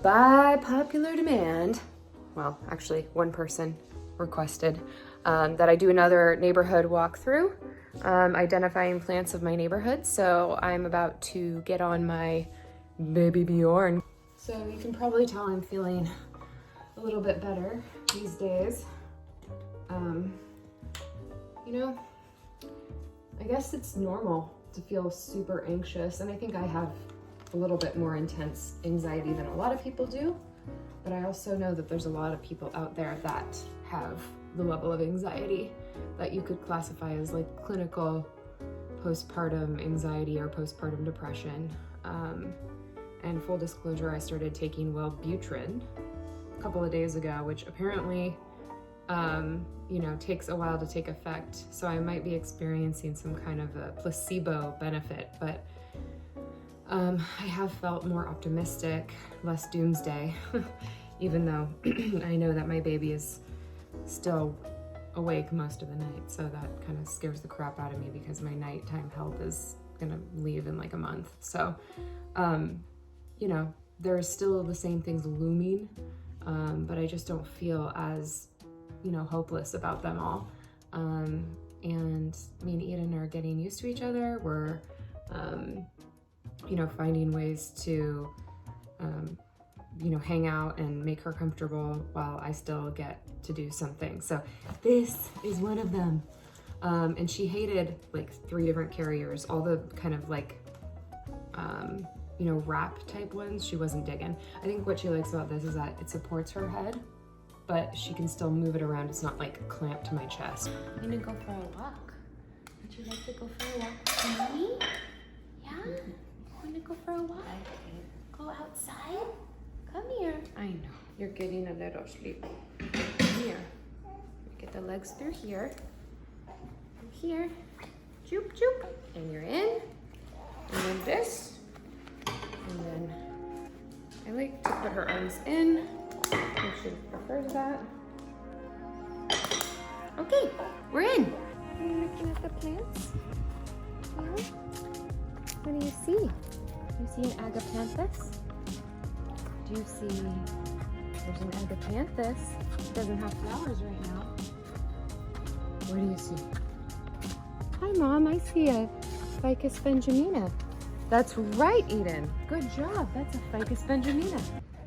by popular demand, well, actually one person requested that I do another neighborhood walkthrough, identifying plants of my neighborhood. So I'm about to get on my Babybjorn. So you can probably tell I'm feeling a little bit better these days. You know, I guess it's normal to feel super anxious, and I think I have a little bit more intense anxiety than a lot of people do, but I also know that there's a lot of people out there that have the level of anxiety that you could classify as like clinical postpartum anxiety or postpartum depression. And full disclosure, I started taking Babybjorn a couple of days ago, which apparently you know, takes a while to take effect. So I might be experiencing some kind of a placebo benefit, but I have felt more optimistic, less doomsday, even though I know that my baby is still awake most of the night. So that kind of scares the crap out of me because my nighttime help is gonna leave in like a month. So, you know, there are still the same things looming, but I just don't feel as, you know, hopeless about them all. And me and Eden are getting used to each other. We're, you know, finding ways to, you know, hang out and make her comfortable while I still get to do something. So this is one of them. And she hated like 3 different carriers, all the kind of like, you know, wrap type ones she wasn't digging. I think what she likes about this is that it supports her head, but she can still move it around. It's not like clamped to my chest. I'm gonna go for a walk. Would you like to go for a walk with mommy? Yeah? Wanna go for a walk? Go outside? Come here. I know, you're getting a little sleepy. Come here. Get the legs through here. Through here. Choop, choop. And you're in. And then this. And then I like to put her arms in. If she prefers that. Okay, we're in. Are you looking at the plants? Yeah? What do you see? You see an agapanthus? Do you see there's an agapanthus? It doesn't have flowers right now. What do you see? Hi, Mom. I see a Ficus benjamina. That's right, Eden. Good job. That's a Ficus benjamina.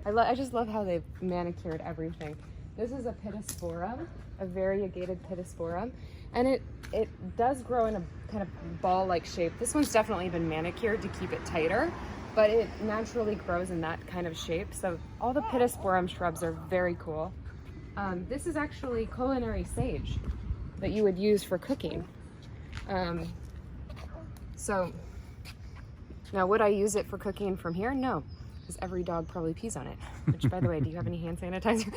I just love how they've manicured everything. This is a pittosporum, a variegated pittosporum, and it does grow in a kind of ball-like shape. This one's definitely been manicured to keep it tighter, but it naturally grows in that kind of shape. So all the pittosporum shrubs are very cool. This is actually culinary sage that you would use for cooking. So now would I use it for cooking from here? No. Because every dog probably pees on it, which, by the way, do you have any hand sanitizer?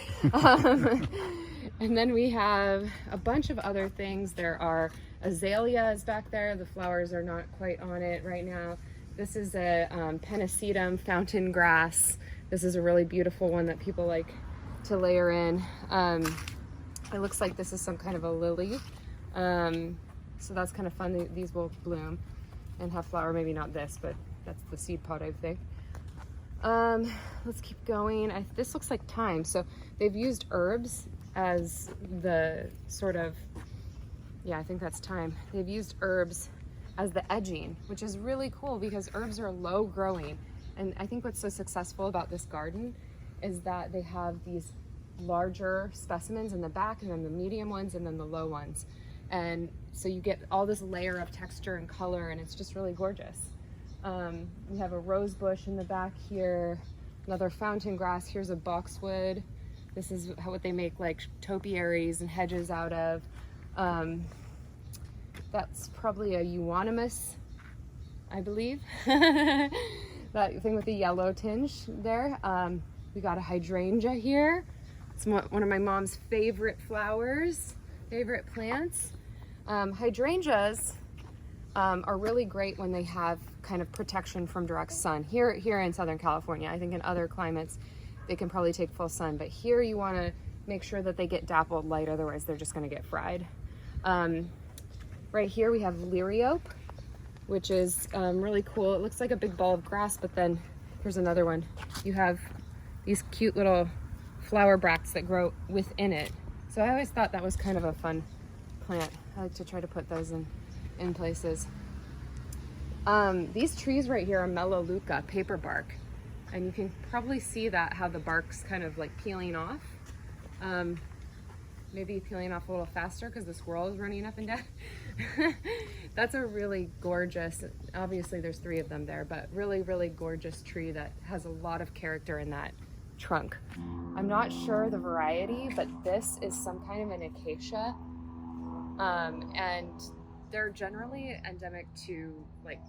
And then we have a bunch of other things. There are azaleas back there. The flowers are not quite on it right now. This is a pennisetum fountain grass. This is a really beautiful one that people like to layer in. It looks like this is some kind of a lily. So that's kind of fun. These will bloom and have flower. Maybe not this, but that's the seed pod, I think. Let's keep going. This looks like thyme. So they've used herbs as the sort of, yeah, I think that's thyme. They've used herbs as the edging, which is really cool because herbs are low growing. And I think what's so successful about this garden is that they have these larger specimens in the back, and then the medium ones, and then the low ones. And so you get all this layer of texture and color, and it's just really gorgeous. We have a rose bush in the back here, another fountain grass. Here's a boxwood. This is what they make like topiaries and hedges out of. That's probably a euonymus, I believe. That thing with the yellow tinge there. We got a hydrangea here. It's one of my mom's favorite flowers, favorite plants. Hydrangeas are really great when they have kind of protection from direct sun. Here in Southern California, I think in other climates, they can probably take full sun, but here you want to make sure that they get dappled light, otherwise they're just going to get fried. Right here we have liriope, which is really cool. It looks like a big ball of grass, but then here's another one. You have these cute little flower bracts that grow within it. So I always thought that was kind of a fun plant. I like to try to put those in places. These trees right here are Melaleuca, paper bark. And you can probably see that, how the bark's kind of like peeling off. Maybe peeling off a little faster because the squirrel is running up and down. That's a really gorgeous, obviously there's 3 of them there, but really, really gorgeous tree that has a lot of character in that trunk. I'm not sure the variety, but this is some kind of an acacia. And they're generally endemic to like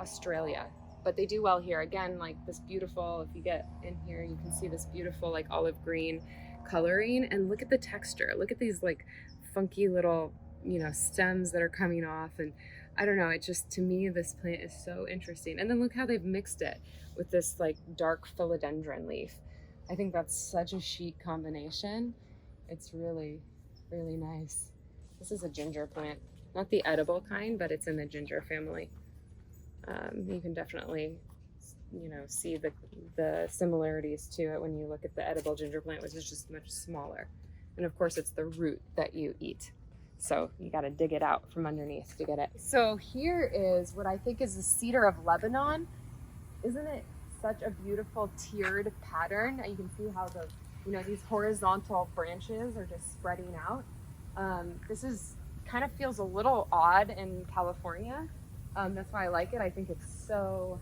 Australia, but they do well here. Again, like this beautiful, if you get in here, you can see this beautiful like olive green coloring, and look at the texture. Look at these like funky little, you know, stems that are coming off. And I don't know, it just, to me, this plant is so interesting. And then look how they've mixed it with this like dark philodendron leaf. I think that's such a chic combination. It's really, really nice. This is a ginger plant, not the edible kind, but it's in the ginger family. You can definitely, you know, see the similarities to it when you look at the edible ginger plant, which is just much smaller. And of course, it's the root that you eat. So you got to dig it out from underneath to get it. So here is what I think is the cedar of Lebanon. Isn't it such a beautiful tiered pattern? You can see how the, you know, these horizontal branches are just spreading out. This is kind of feels a little odd in California. That's why I like it. I think it's so,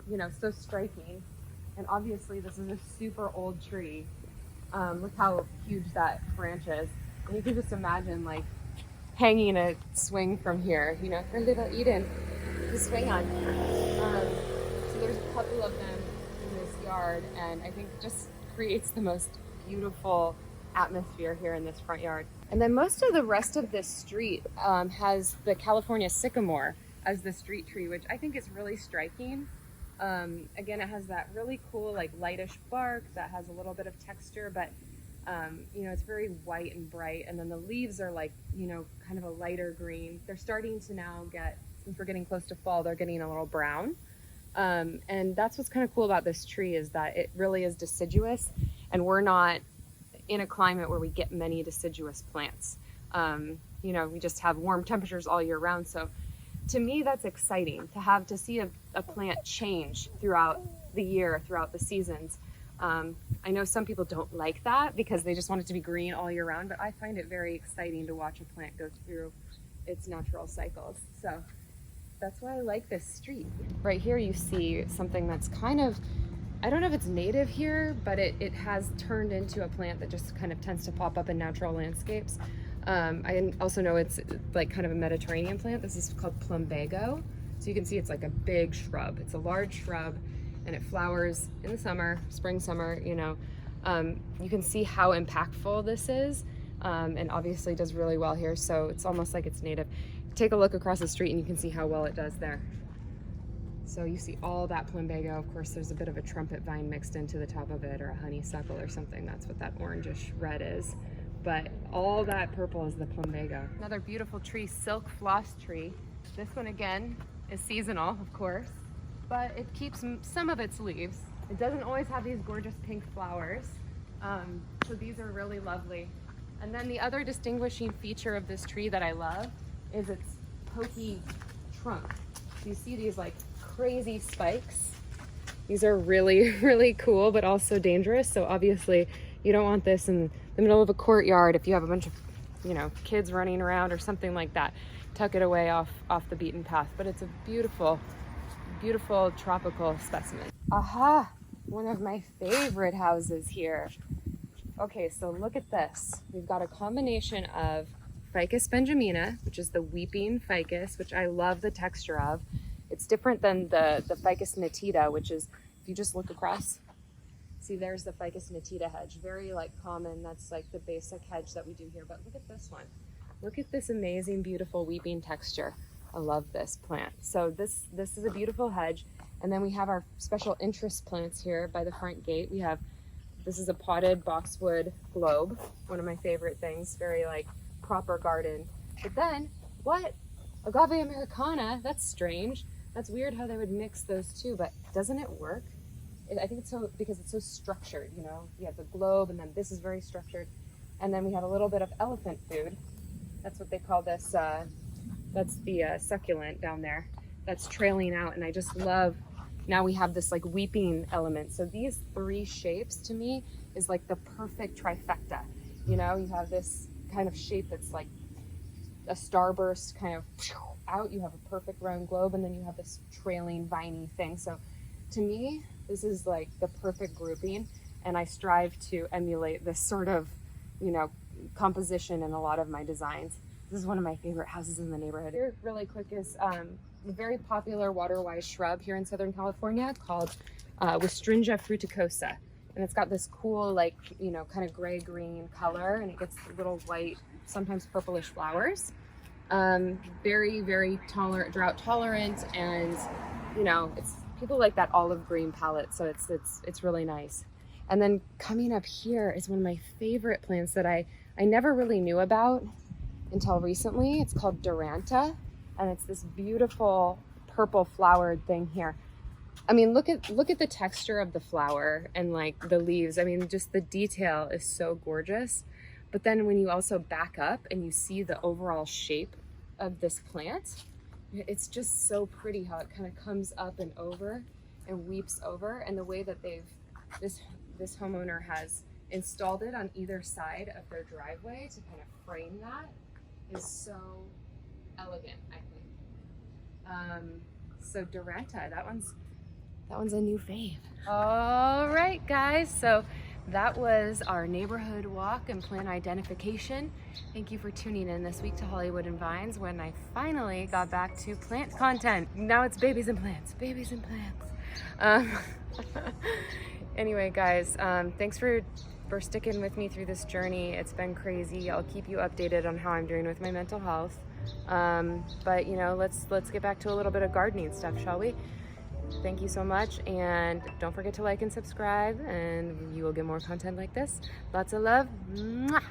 you know, so striking. And obviously this is a super old tree. Look how huge that branch is. And you can just imagine like hanging a swing from here, you know, for little Eden to swing on. So there's a couple of them in this yard, and I think it just creates the most beautiful atmosphere here in this front yard. And then most of the rest of this street has the California sycamore as the street tree, which I think is really striking. Again, it has that really cool like lightish bark that has a little bit of texture, but you know, it's very white and bright. And then the leaves are like, you know, kind of a lighter green. They're starting to now get, since we're getting close to fall, they're getting a little brown. And that's what's kind of cool about this tree, is that it really is deciduous, and we're not in a climate where we get many deciduous plants. You know, we just have warm temperatures all year round. So to me, that's exciting to see a plant change throughout the year, throughout the seasons. I know some people don't like that because they just want it to be green all year round, but I find it very exciting to watch a plant go through its natural cycles. So that's why I like this street. Right here you see something that's kind of, I don't know if it's native here, but it has turned into a plant that just kind of tends to pop up in natural landscapes. I also know it's like kind of a Mediterranean plant. This is called plumbago. So you can see it's like a big shrub. It's a large shrub, and it flowers in the summer, spring, summer, you know. You can see how impactful this is, and obviously does really well here. So it's almost like it's native. Take a look across the street and you can see how well it does there. So you see all that plumbago. Of course, there's a bit of a trumpet vine mixed into the top of it, or a honeysuckle or something. That's what that orangish red is. But all that purple is the plumbago. Another beautiful tree, silk floss tree. This one again is seasonal, of course, but it keeps some of its leaves. It doesn't always have these gorgeous pink flowers. So these are really lovely. And then the other distinguishing feature of this tree that I love is its pokey trunk. So you see these like crazy spikes. These are really, really cool, but also dangerous. So obviously you don't want this in the middle of a courtyard if you have a bunch of, you know, kids running around or something like that. Tuck it away off the beaten path. But it's a beautiful, beautiful tropical specimen. Aha, one of my favorite houses here. Okay, so look at this. We've got a combination of Ficus benjamina, which is the weeping ficus, which I love the texture of. It's different than the Ficus natita, which is, if you just look across, see there's the Ficus natita hedge, very like common. That's like the basic hedge that we do here. But look at this one. Look at this amazing, beautiful weeping texture. I love this plant. So this is a beautiful hedge. And then we have our special interest plants here by the front gate. We have, this is a potted boxwood globe, one of my favorite things, very like proper garden. But then, what? Agave Americana, that's strange. That's weird how they would mix those two, but doesn't it work? I think it's so, because it's so structured, you know, you have the globe and then this is very structured. And then we have a little bit of elephant food. That's what they call this. That's the succulent down there that's trailing out. And I just love, now we have this like weeping element. So these three shapes to me is like the perfect trifecta. You know, you have this kind of shape that's like a starburst kind of out. You have a perfect round globe, and then you have this trailing viney thing. So to me, this is like the perfect grouping, and I strive to emulate this sort of, you know, composition in a lot of my designs. This is one of my favorite houses in the neighborhood. Here, really quick, is a very popular water-wise shrub here in Southern California called Westringia fruticosa. And it's got this cool, like, you know, kind of gray-green color, and it gets little white, sometimes purplish flowers. Very, very drought tolerant, and, you know, it's people like that olive green palette, so it's really nice. And then coming up here is one of my favorite plants that I never really knew about until recently. It's called Duranta, and it's this beautiful purple flowered thing here. I mean, look at the texture of the flower and like the leaves. I mean, just the detail is so gorgeous. But then when you also back up and you see the overall shape of this plant, it's just so pretty how it kind of comes up and over and weeps over. And the way that this homeowner has installed it on either side of their driveway to kind of frame that is so elegant, I think. So Duranta, that one's a new fave. All right, guys, so that was our neighborhood walk and plant identification. Thank you for tuning in this week to Hollywood and Vines, when I finally got back to plant content. Now it's babies and plants, babies and plants. Anyway, guys, thanks for sticking with me through this journey. It's been crazy. I'll keep you updated on how I'm doing with my mental health. But you know, let's get back to a little bit of gardening stuff, shall we? Thank you so much, and don't forget to like and subscribe, and you will get more content like this. Lots of love. Mwah!